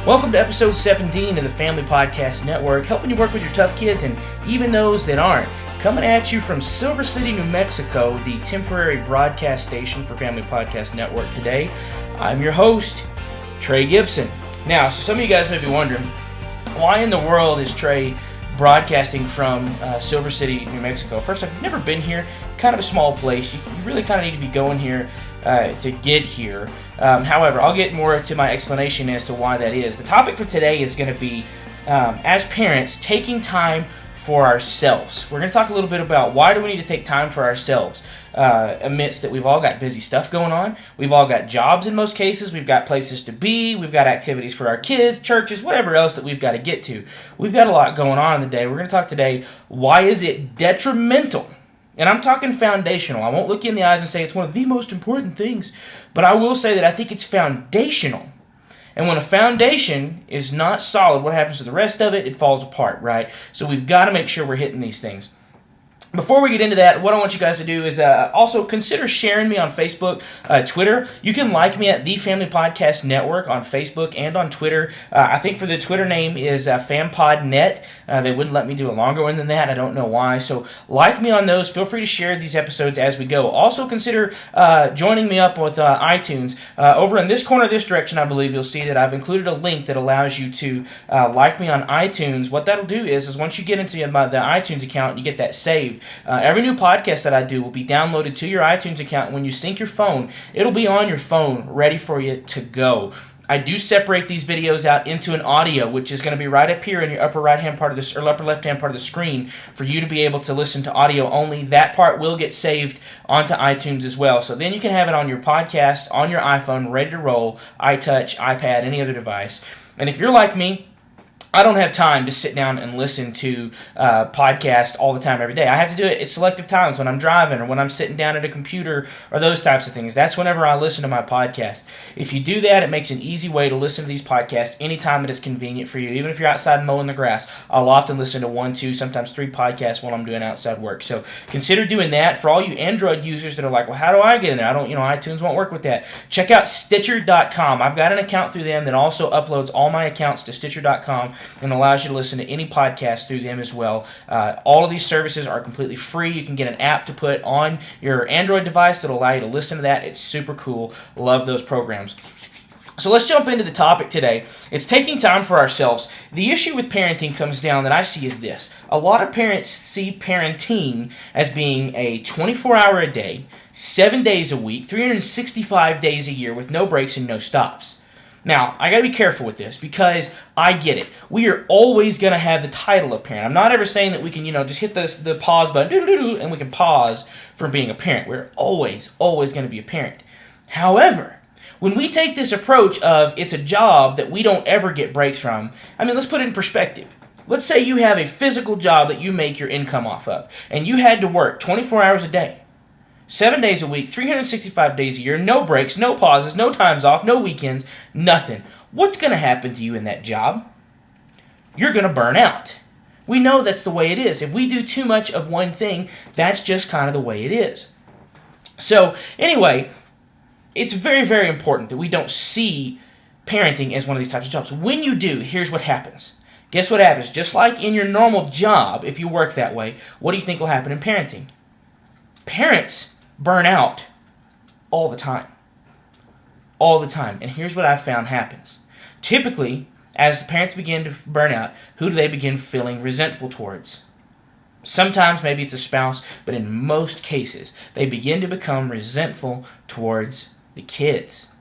Welcome to episode 17 of the Family Podcast Network, helping you work with your tough kids and even those that aren't. Coming at you from Silver City, New Mexico, the temporary broadcast station for Family Podcast Network today. I'm your host, Trey Gibson. Now, so some of you guys may be wondering, why in the world is Trey broadcasting from Silver City, New Mexico? First, I've never been here. Kind of a small place. You really kind of need to be going here to get here. However, I'll get more to my explanation as to why that is. The topic for today is going to be, as parents, taking time for ourselves. We're going to talk a little bit about why do we need to take time for ourselves amidst that we've all got busy stuff going on. We've all got jobs in most cases. We've got places to be. We've got activities for our kids, churches, whatever else that we've got to get to. We've got a lot going on in the day. We're going to talk today, why is it detrimental? And I'm talking foundational. I won't look you in the eyes and say it's one of the most important things, but I will say that I think it's foundational. And when a foundation is not solid, what happens to the rest of it? It falls apart, right? So we've got to make sure we're hitting these things. Before we get into that, what I want you guys to do is also consider sharing me on Facebook, Twitter. You can like me at The Family Podcast Network on Facebook and on Twitter. I think for the Twitter name is FamPodNet. They wouldn't let me do a longer one than that. I don't know why. So like me on those. Feel free to share these episodes as we go. Also consider joining me up with iTunes. Over in this corner, this direction, I believe you'll see that I've included a link that allows you to like me on iTunes. What that'll do is once you get into the iTunes account, you get that saved. Every new podcast that I do will be downloaded to your iTunes account, and when you sync your phone, it'll be on your phone, ready for you to go. I do separate these videos out into an audio, which is going to be right up here in your upper right-hand part of this, or upper left-hand part of the screen, for you to be able to listen to audio only. That part will get saved onto iTunes as well. So then you can have it on your podcast, on your iPhone, ready to roll, iTouch, iPad, any other device. And if you're like me, I don't have time to sit down and listen to podcasts all the time every day. I have to do it at selective times when I'm driving or when I'm sitting down at a computer or those types of things. That's whenever I listen to my podcast. If you do that, it makes an easy way to listen to these podcasts anytime that it's convenient for you. Even if you're outside mowing the grass, I'll often listen to 1, 2, sometimes 3 podcasts while I'm doing outside work. So consider doing that. For all you Android users that are like, well, how do I get in there? iTunes won't work with that. Check out Stitcher.com. I've got an account through them that also uploads all my accounts to Stitcher.com. and allows you to listen to any podcast through them as well. All of these services are completely free. You can get an app to put on your Android device that will allow you to listen to that. It's super cool. Love those programs. So let's jump into the topic today. It's taking time for ourselves. The issue with parenting comes down that I see is this. A lot of parents see parenting as being a 24-hour a day, 7 days a week, 365 days a year with no breaks and no stops. Now, I got to be careful with this because I get it. We are always going to have the title of parent. I'm not ever saying that we can, just hit the pause button and we can pause from being a parent. We're always going to be a parent. However, when we take this approach of it's a job that we don't ever get breaks from, let's put it in perspective. Let's say you have a physical job that you make your income off of, and you had to work 24 hours a day. 7 days a week, 365 days a year, no breaks, no pauses, no times off, no weekends, nothing. What's going to happen to you in that job? You're going to burn out. We know that's the way it is. If we do too much of one thing, that's just kind of the way it is. So anyway, it's very, very important that we don't see parenting as one of these types of jobs. When you do, here's what happens. Guess what happens? Just like in your normal job, if you work that way, what do you think will happen in parenting? Parents burn out all the time. All the time. And here's what I've found happens. Typically, as the parents begin to burn out, who do they begin feeling resentful towards? Sometimes maybe it's a spouse, but in most cases, they begin to become resentful towards the kids.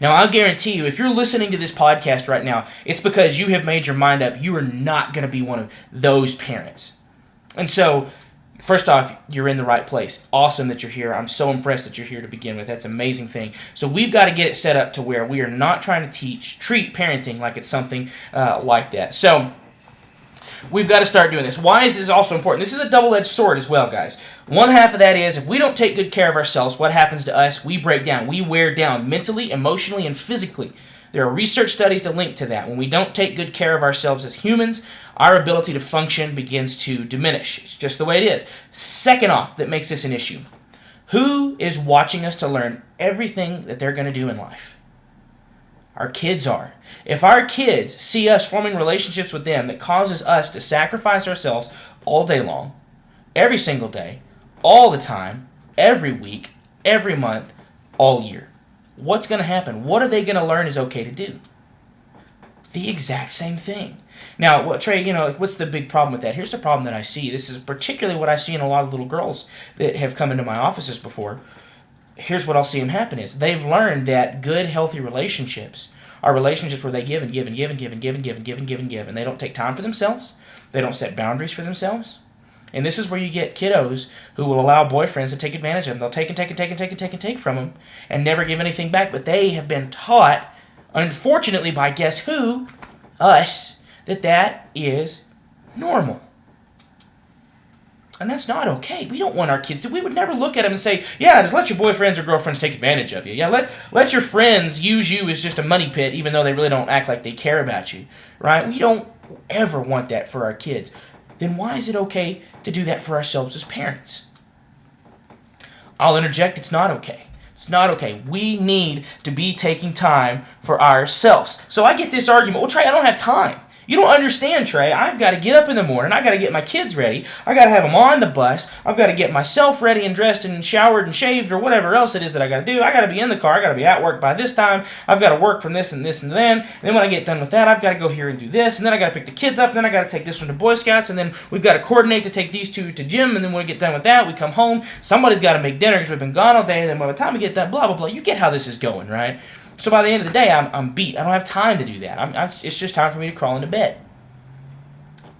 Now, I'll guarantee you, if you're listening to this podcast right now, it's because you have made your mind up. You are not going to be one of those parents. And so, first off, you're in the right place. Awesome that you're here. I'm so impressed that you're here to begin with. That's an amazing thing. So we've got to get it set up to where we are not trying to treat parenting like it's something like that. So we've got to start doing this. Why is this also important? This is a double-edged sword as well, guys. One half of that is if we don't take good care of ourselves, what happens to us? We break down. We wear down mentally, emotionally, and physically. There are research studies to link to that. When we don't take good care of ourselves as humans, our ability to function begins to diminish. It's just the way it is. Second off, that makes this an issue. Who is watching us to learn everything that they're going to do in life? Our kids are. If our kids see us forming relationships with them that causes us to sacrifice ourselves all day long, every single day, all the time, every week, every month, all year, what's going to happen? What are they going to learn is okay to do? The exact same thing. Now, Trey, what's the big problem with that? Here's the problem that I see. This is particularly what I see in a lot of little girls that have come into my offices before. Here's what I'll see them happen is they've learned that good, healthy relationships are relationships where they give and give and give and give and give and give and give and give and give, and they don't take time for themselves. They don't set boundaries for themselves. And this is where you get kiddos who will allow boyfriends to take advantage of them. They'll take and take and take and take and take and take from them and never give anything back. But they have been taught, unfortunately, by guess who? Us, that is normal. And that's not okay. We don't want our kids to. We would never look at them and say, yeah, just let your boyfriends or girlfriends take advantage of you. Yeah, let your friends use you as just a money pit, even though they really don't act like they care about you. Right? We don't ever want that for our kids. Then why is it okay to do that for ourselves as parents? I'll interject, it's not okay. It's not okay. We need to be taking time for ourselves. So I get this argument, well, Trey, I don't have time. You don't understand, Trey. I've got to get up in the morning. I've got to get my kids ready. I've got to have them on the bus. I've got to get myself ready and dressed and showered and shaved or whatever else it is that I got to do. I got to be in the car. I got to be at work by this time. I've got to work from this and this and then. And then when I get done with that, I've got to go here and do this. And then I got to pick the kids up. And then I got to take this one to Boy Scouts. And then we've got to coordinate to take these two to gym. And then when we get done with that, we come home. Somebody's got to make dinner because we've been gone all day. And then by the time we get done, blah, blah, blah. You get how this is going, right? So by the end of the day, I'm beat. I don't have time to do that. It's just time for me to crawl into bed.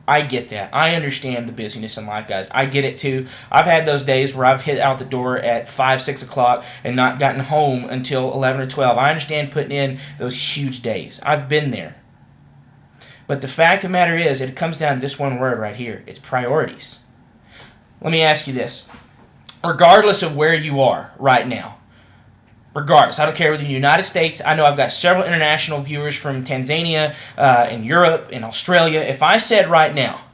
I get that. I understand the busyness in life, guys. I get it too. I've had those days where I've hit out the door at 5, 6 o'clock and not gotten home until 11 or 12. I understand putting in those huge days. I've been there. But the fact of the matter is, it comes down to this one word right here. It's priorities. Let me ask you this. Regardless of where you are right now, regardless, I don't care whether in the United States, I know I've got several international viewers from Tanzania, in Europe, in Australia. If I said right now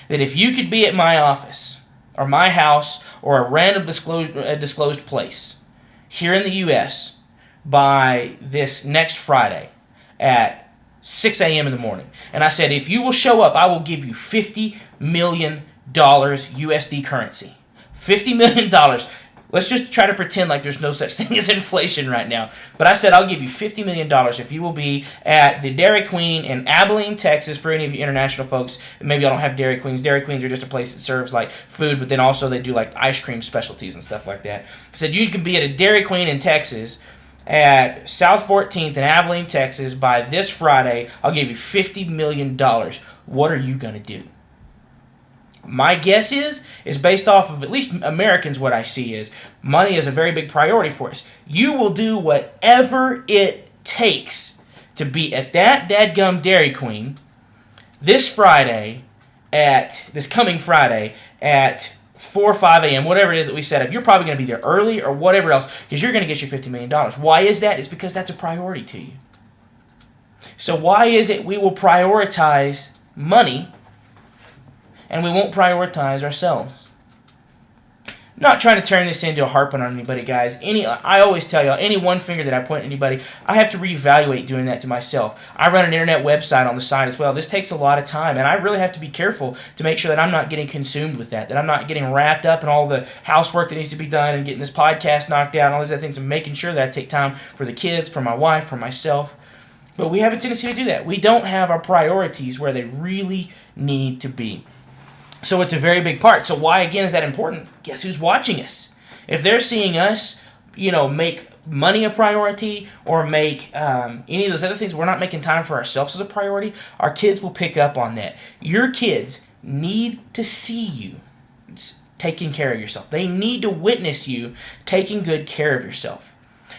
that if you could be at my office or my house or a random disclosed place here in the U.S. by this next Friday at 6 a.m. in the morning, and I said, if you will show up, I will give you $50 million USD currency. $50 million. Let's just try to pretend like there's no such thing as inflation right now. But I said I'll give you $50 million if you will be at the Dairy Queen in Abilene, Texas. For any of you international folks, maybe I don't have Dairy Queens. Dairy Queens are just a place that serves like food, but then also they do like ice cream specialties and stuff like that. I said you can be at a Dairy Queen in Texas at South 14th in Abilene, Texas by this Friday. I'll give you $50 million. What are you going to do? My guess is based off of at least Americans, what I see is money is a very big priority for us. You will do whatever it takes to be at that dadgum Dairy Queen this coming Friday at 4 or 5 a.m., whatever it is that we set up. You're probably going to be there early or whatever else because you're going to get your $50 million. Why is that? It's because that's a priority to you. So why is it we will prioritize money and we won't prioritize ourselves? I'm not trying to turn this into a harping on anybody, guys. I always tell y'all, any one finger that I point at anybody, I have to reevaluate doing that to myself. I run an internet website on the side as well. This takes a lot of time, and I really have to be careful to make sure that I'm not getting consumed with that I'm not getting wrapped up in all the housework that needs to be done and getting this podcast knocked out and all these other things, and making sure that I take time for the kids, for my wife, for myself. But we have a tendency to do that. We don't have our priorities where they really need to be. So it's a very big part. So why, again, is that important? Guess who's watching us? If they're seeing us, make money a priority or make any of those other things, we're not making time for ourselves as a priority, our kids will pick up on that. Your kids need to see you taking care of yourself. They need to witness you taking good care of yourself.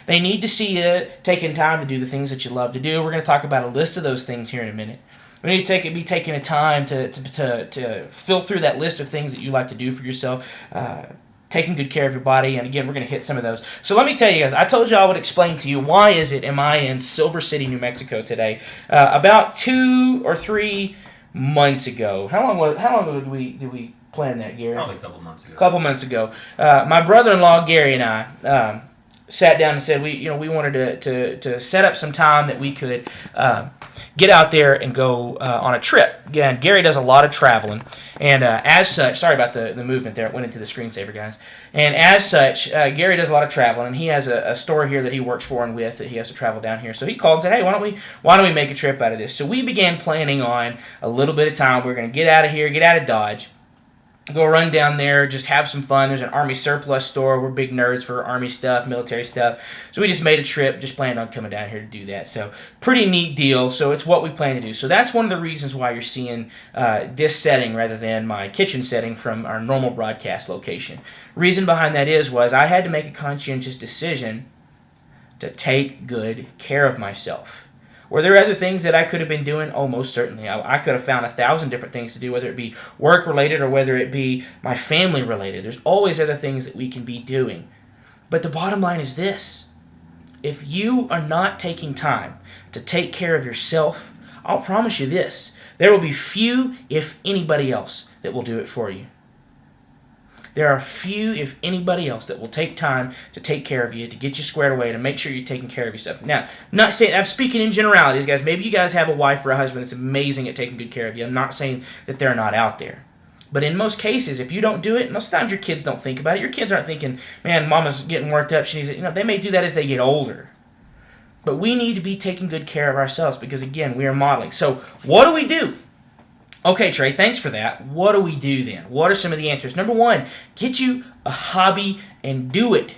They need to see you taking time to do the things that you love to do. We're going to talk about a list of those things here in a minute. We need to be taking a time to fill through that list of things that you like to do for yourself, taking good care of your body, and again, we're going to hit some of those. So let me tell you guys, I told you I would explain to you why am I in Silver City, New Mexico today. About 2 or 3 months ago. How long ago did we plan that, Gary? Probably a couple months ago. My brother-in-law, Gary, and I sat down and said we wanted to set up some time that we could get out there and go on a trip. Again, Gary does a lot of traveling, and as such, sorry about the movement there. It went into the screensaver, guys. And as such, Gary does a lot of traveling, and he has a store here that he works for and with that he has to travel down here. So he called and said, hey, why don't we make a trip out of this? So we began planning on a little bit of time. We're going to get out of here, get out of Dodge, go run down there, just have some fun. There's an Army surplus store. We're big nerds for Army stuff, military stuff. So we just made a trip, just planned on coming down here to do that. So pretty neat deal. So it's what we plan to do. So that's one of the reasons why you're seeing this setting rather than my kitchen setting from our normal broadcast location. Reason behind that was I had to make a conscientious decision to take good care of myself. Were there other things that I could have been doing? Oh, most certainly. I could have found 1,000 different things to do, whether it be work-related or whether it be my family-related. There's always other things that we can be doing. But the bottom line is this. If you are not taking time to take care of yourself, I'll promise you this. There will be few, if anybody else, that will do it for you. There are few, if anybody else, that will take time to take care of you, to get you squared away, to make sure you're taking care of yourself. Now, not saying I'm speaking in generalities, guys. Maybe you guys have a wife or a husband that's amazing at taking good care of you. I'm not saying that they're not out there. But in most cases, if you don't do it, most times your kids don't think about it. Your kids aren't thinking, man, mama's getting worked up. She needs it. They may do that as they get older. But we need to be taking good care of ourselves because, again, we are modeling. So what do we do? Okay, Trey, thanks for that. What do we do then? What are some of the answers? Number one, get you a hobby and do it.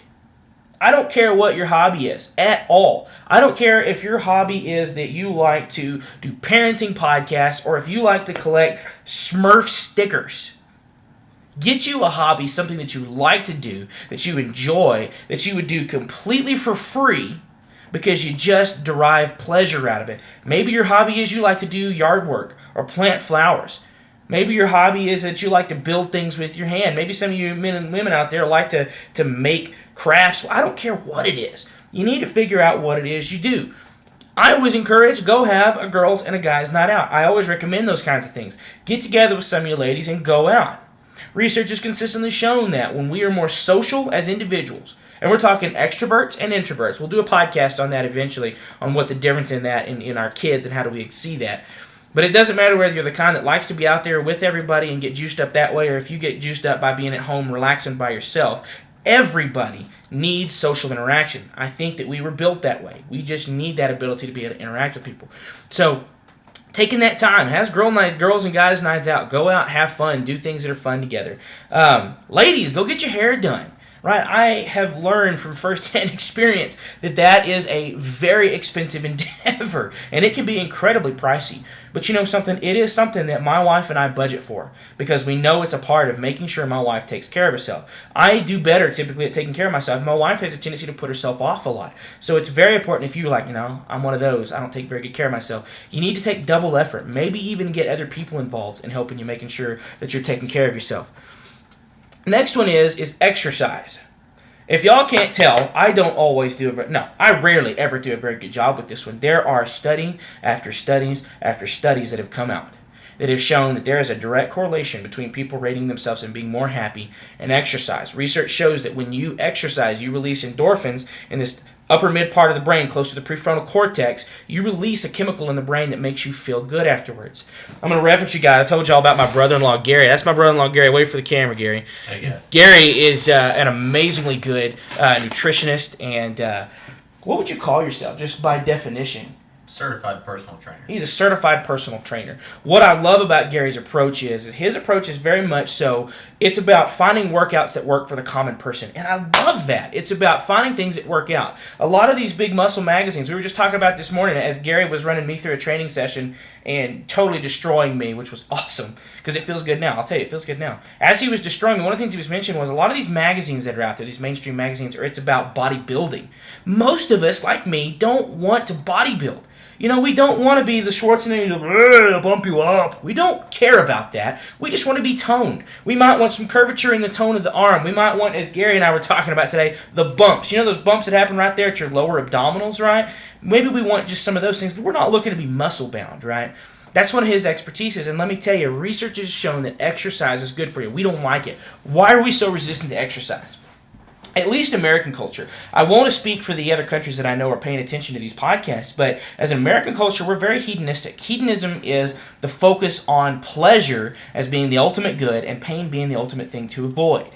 I don't care what your hobby is at all. I don't care if your hobby is that you like to do parenting podcasts or if you like to collect Smurf stickers. Get you a hobby, something that you like to do, that you enjoy, that you would do completely for free because you just derive pleasure out of it. Maybe your hobby is you like to do yard work or plant flowers. Maybe your hobby is that you like to build things with your hand. Maybe some of you men and women out there like to make crafts. I don't care what it is. You need to figure out what it is you do. I always encourage, go have a girls' and a guys' night out. I always recommend those kinds of things. Get together with some of you ladies and go out. Research has consistently shown that when we are more social as individuals, and we're talking extroverts and introverts. We'll do a podcast on that eventually, on what the difference in that in our kids and how do we see that. But it doesn't matter whether you're the kind that likes to be out there with everybody and get juiced up that way, or if you get juiced up by being at home relaxing by yourself. Everybody needs social interaction. I think that we were built that way. We just need that ability to be able to interact with people. So, taking that time, have girls and guys nights out. Go out, have fun, do things that are fun together. Ladies, go get your hair done. Right, I have learned from firsthand experience that is a very expensive endeavor, and it can be incredibly pricey. But you know something? It is something that my wife and I budget for because we know it's a part of making sure my wife takes care of herself. I do better typically at taking care of myself. My wife has a tendency to put herself off a lot. So it's very important if you're like, I'm one of those. I don't take very good care of myself. You need to take double effort, maybe even get other people involved in helping you, making sure that you're taking care of yourself. Next one is exercise. If y'all can't tell, I rarely ever do a very good job with this one. There are study after studies after studies that have come out that have shown that there is a direct correlation between people rating themselves and being more happy and exercise. Research shows that when you exercise, you release endorphins in this upper mid part of the brain, close to the prefrontal cortex. You release a chemical in the brain that makes you feel good afterwards. I'm going to reference you guys. I told y'all about my brother-in-law, Gary. That's my brother-in-law, Gary. Wait for the camera, Gary. I guess. Gary is an amazingly good nutritionist, and what would you call yourself, just by definition? Certified personal trainer. He's a certified personal trainer. What I love about Gary's approach is his approach is very much so, it's about finding workouts that work for the common person. And I love that. It's about finding things that work out. A lot of these big muscle magazines, we were just talking about this morning as Gary was running me through a training session and totally destroying me, which was awesome because it feels good now. I'll tell you, it feels good now. As he was destroying me, one of the things he was mentioning was a lot of these magazines that are out there, these mainstream magazines, it's about bodybuilding. Most of us, like me, don't want to bodybuild. We don't want to be the Schwarzenegger, to bump you up. We don't care about that. We just want to be toned. We might want some curvature in the tone of the arm. We might want, as Gary and I were talking about today, the bumps. Those bumps that happen right there at your lower abdominals, right? Maybe we want just some of those things, but we're not looking to be muscle-bound, right? That's one of his expertise is, and let me tell you, research has shown that exercise is good for you. We don't like it. Why are we so resistant to exercise? at least American culture. I won't speak for the other countries that I know are paying attention to these podcasts, but as an American culture, we're very hedonistic. Hedonism is the focus on pleasure as being the ultimate good and pain being the ultimate thing to avoid.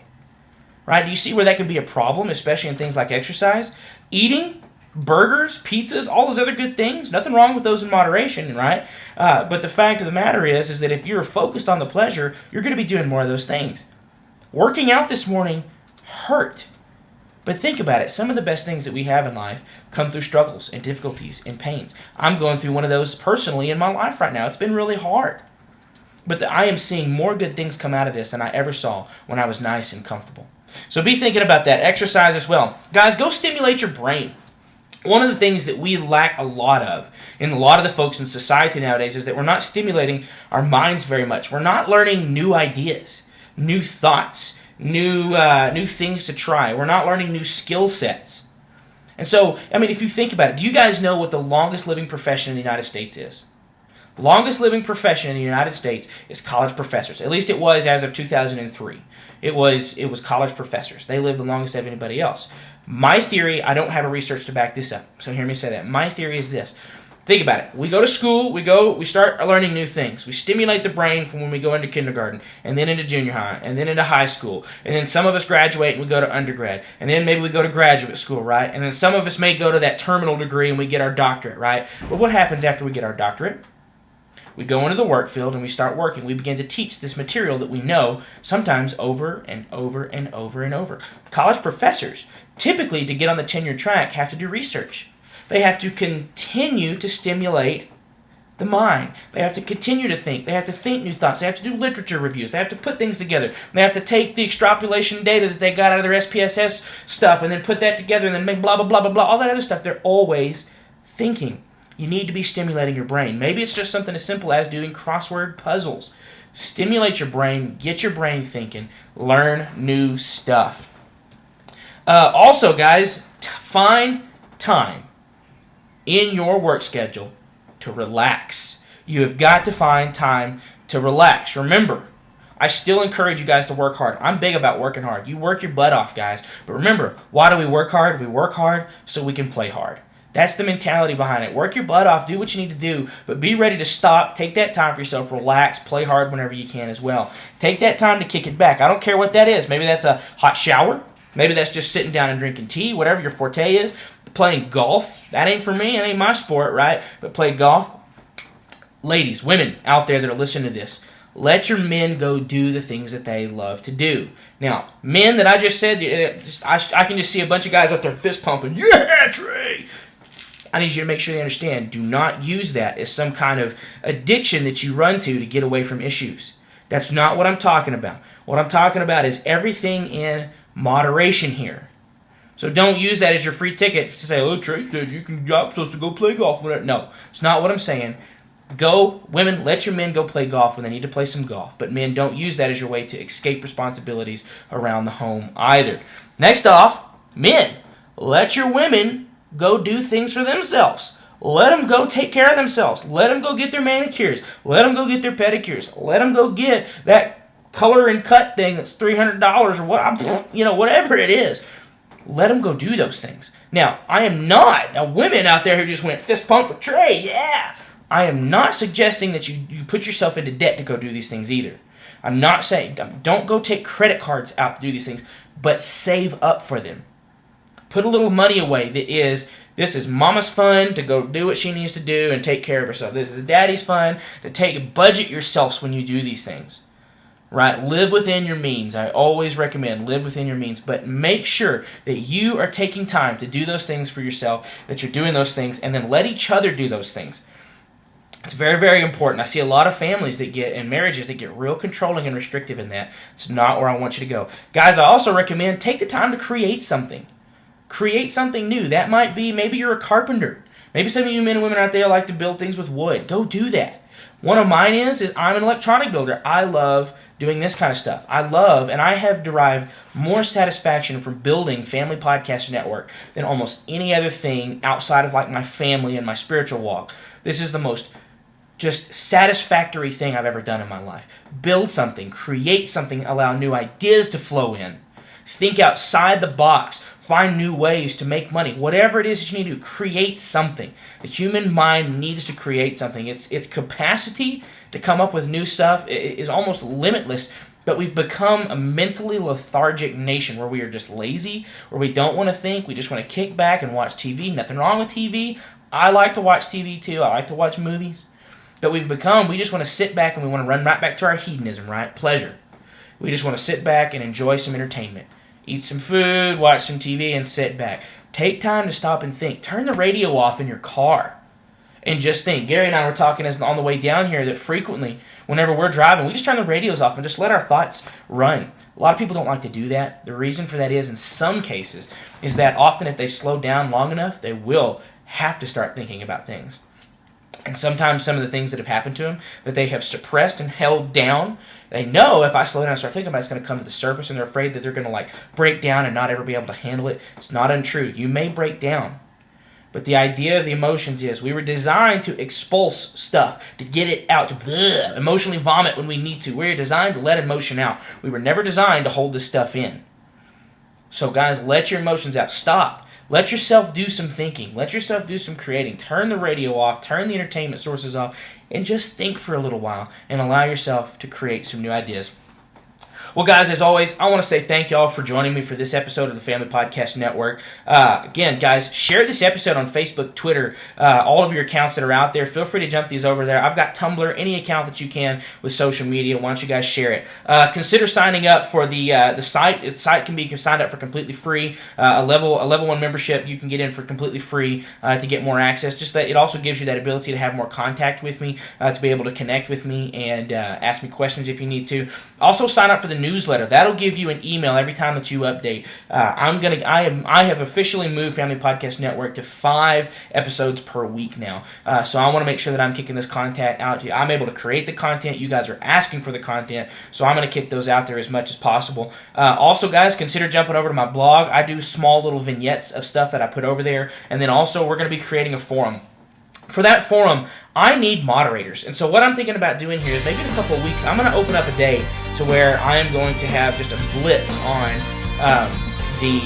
Right? Do you see where that can be a problem, especially in things like exercise? Eating, burgers, pizzas, all those other good things, nothing wrong with those in moderation, right? But the fact of the matter is that if you're focused on the pleasure, you're going to be doing more of those things. Working out this morning hurt. But think about it. Some of the best things that we have in life come through struggles and difficulties and pains. I'm going through one of those personally in my life right now. It's been really hard. But I am seeing more good things come out of this than I ever saw when I was nice and comfortable. So be thinking about that. Exercise as well. Guys, go stimulate your brain. One of the things that we lack a lot of in a lot of the folks in society nowadays is that we're not stimulating our minds very much. We're not learning new ideas, new thoughts, new things to try. We're not learning new skill sets. And so, I mean, if you think about it, do you guys know what the longest living profession in the United States is? Longest living profession in the United States is college professors. At least it was as of 2003. It was college professors. They live the longest of anybody else. My theory, I don't have a research to back this up, so hear me say that. My theory is this. Think about it. We go to school, we start learning new things. We stimulate the brain from when we go into kindergarten, and then into junior high, and then into high school. And then some of us graduate and we go to undergrad. And then maybe we go to graduate school, right? And then some of us may go to that terminal degree and we get our doctorate, right? But what happens after we get our doctorate? We go into the work field and we start working. We begin to teach this material that we know, sometimes over and over and over and over. College professors, typically to get on the tenure track, have to do research. They have to continue to stimulate the mind. They have to continue to think. They have to think new thoughts. They have to do literature reviews. They have to put things together. They have to take the extrapolation data that they got out of their SPSS stuff and then put that together and then make blah, blah, blah, blah, blah, all that other stuff. They're always thinking. You need to be stimulating your brain. Maybe it's just something as simple as doing crossword puzzles. Stimulate your brain. Get your brain thinking. Learn new stuff. Also, guys, find time in your work schedule to relax. You have got to find time to relax. Remember, I still encourage you guys to work hard. I'm big about working hard. You work your butt off, guys. But remember, why do we work hard? We work hard so we can play hard. That's the mentality behind it. Work your butt off, do what you need to do, but be ready to stop, take that time for yourself, relax, play hard whenever you can as well. Take that time to kick it back. I don't care what that is. Maybe that's a hot shower. Maybe that's just sitting down and drinking tea, whatever your forte is. Playing golf, that ain't for me, it ain't my sport, right? But play golf. Ladies, women out there that are listening to this, let your men go do the things that they love to do. Now, men that I just said, I can just see a bunch of guys out there fist pumping. Yeah, Trey! I need you to make sure they understand, do not use that as some kind of addiction that you run to get away from issues. That's not what I'm talking about. What I'm talking about is everything in moderation here. So don't use that as your free ticket to say, oh, Trey says I'm supposed to go play golf. No, it's not what I'm saying. Go, women, let your men go play golf when they need to play some golf. But men, don't use that as your way to escape responsibilities around the home either. Next off, men, let your women go do things for themselves. Let them go take care of themselves. Let them go get their manicures. Let them go get their pedicures. Let them go get that color and cut thing that's $300 or whatever it is. Let them go do those things. Now, women out there who just went fist pump for Trey, yeah. I am not suggesting that you put yourself into debt to go do these things either. I'm not saying, don't go take credit cards out to do these things, but save up for them. Put a little money away this is mama's fun to go do what she needs to do and take care of herself. This is daddy's fun to budget yourselves when you do these things. Right? Live within your means. I always recommend live within your means, but make sure that you are taking time to do those things for yourself, that you're doing those things, and then let each other do those things. It's very, very important. I see a lot of families and marriages that get real controlling and restrictive in that. It's not where I want you to go. Guys, I also recommend take the time to create something. Create something new. That might be, maybe you're a carpenter. Maybe some of you men and women out there like to build things with wood. Go do that. One of mine is I'm an electronic builder. I love doing this kind of stuff. And I have derived more satisfaction from building Family Podcast Network than almost any other thing outside of like my family and my spiritual walk. This is the most just satisfactory thing I've ever done in my life. Build something, create something, allow new ideas to flow in. Think outside the box. Find new ways to make money. Whatever it is that you need to do, create something. The human mind needs to create something. Its capacity to come up with new stuff is almost limitless, but we've become a mentally lethargic nation where we are just lazy, where we don't want to think. We just want to kick back and watch TV. Nothing wrong with TV. I like to watch TV too. I like to watch movies. But we just want to sit back and we want to run right back to our hedonism, right? Pleasure. We just want to sit back and enjoy some entertainment. Eat some food, watch some TV, and sit back. Take time to stop and think. Turn the radio off in your car and just think. Gary and I were talking on the way down here that frequently, whenever we're driving, we just turn the radios off and just let our thoughts run. A lot of people don't like to do that. The reason for that is, in some cases, is that often if they slow down long enough, they will have to start thinking about things. And sometimes some of the things that have happened to them that they have suppressed and held down, they know if I slow down and start thinking about it, it's going to come to the surface, and they're afraid that they're going to break down and not ever be able to handle it. It's not untrue. You may break down. But the idea of the emotions is we were designed to expulse stuff, to get it out, to emotionally vomit when we need to. We're designed to let emotion out. We were never designed to hold this stuff in. So guys, let your emotions out. Stop. Let yourself do some thinking. Let yourself do some creating. Turn the radio off. Turn the entertainment sources off. And just think for a little while and allow yourself to create some new ideas. Well, guys, as always, I want to say thank you all for joining me for this episode of the Family Podcast Network. Again, guys, share this episode on Facebook, Twitter, all of your accounts that are out there. Feel free to jump these over there. I've got Tumblr, any account that you can with social media. Why don't you guys share it? Consider signing up for the site. The site can be signed up for completely free. A level 1 membership you can get in for completely free to get more access. Just that it also gives you that ability to have more contact with me, to be able to connect with me and ask me questions if you need to. Also, sign up for the newsletter. That'll give you an email every time that you update. I have officially moved Family Podcast Network to 5 episodes per week now. So I want to make sure that I'm kicking this content out to you. I'm able to create the content. You guys are asking for the content, so I'm going to kick those out there as much as possible. Also, guys, consider jumping over to my blog. I do small little vignettes of stuff that I put over there, and then also we're going to be creating a forum. For that forum, I need moderators. And so what I'm thinking about doing here is maybe in a couple of weeks, I'm going to open up a day to where I am going to have just a blitz on the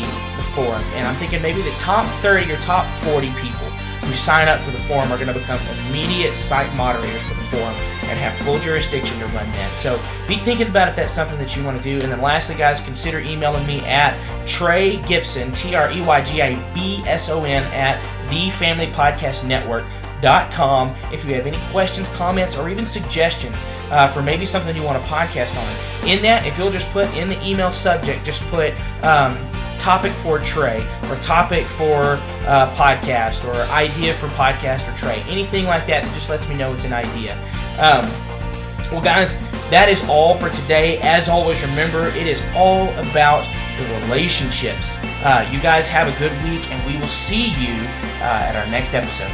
forum. And I'm thinking maybe the top 30 or top 40 people who sign up for the forum are going to become immediate site moderators for the forum and have full jurisdiction to run that. So be thinking about if that's something that you want to do. And then lastly, guys, consider emailing me at Trey Gibson, TreyGibson, at thefamilypodcastnetwork.com if you have any questions, comments, or even suggestions for maybe something you want a podcast on. In that, if you'll just put in the email subject, just put topic for Trey, or topic for podcast, or idea for podcast or Trey, anything like that just lets me know it's an idea. Well, guys, that is all for today. As always, remember, it is all about the relationships. You guys have a good week, and we will see you at our next episode.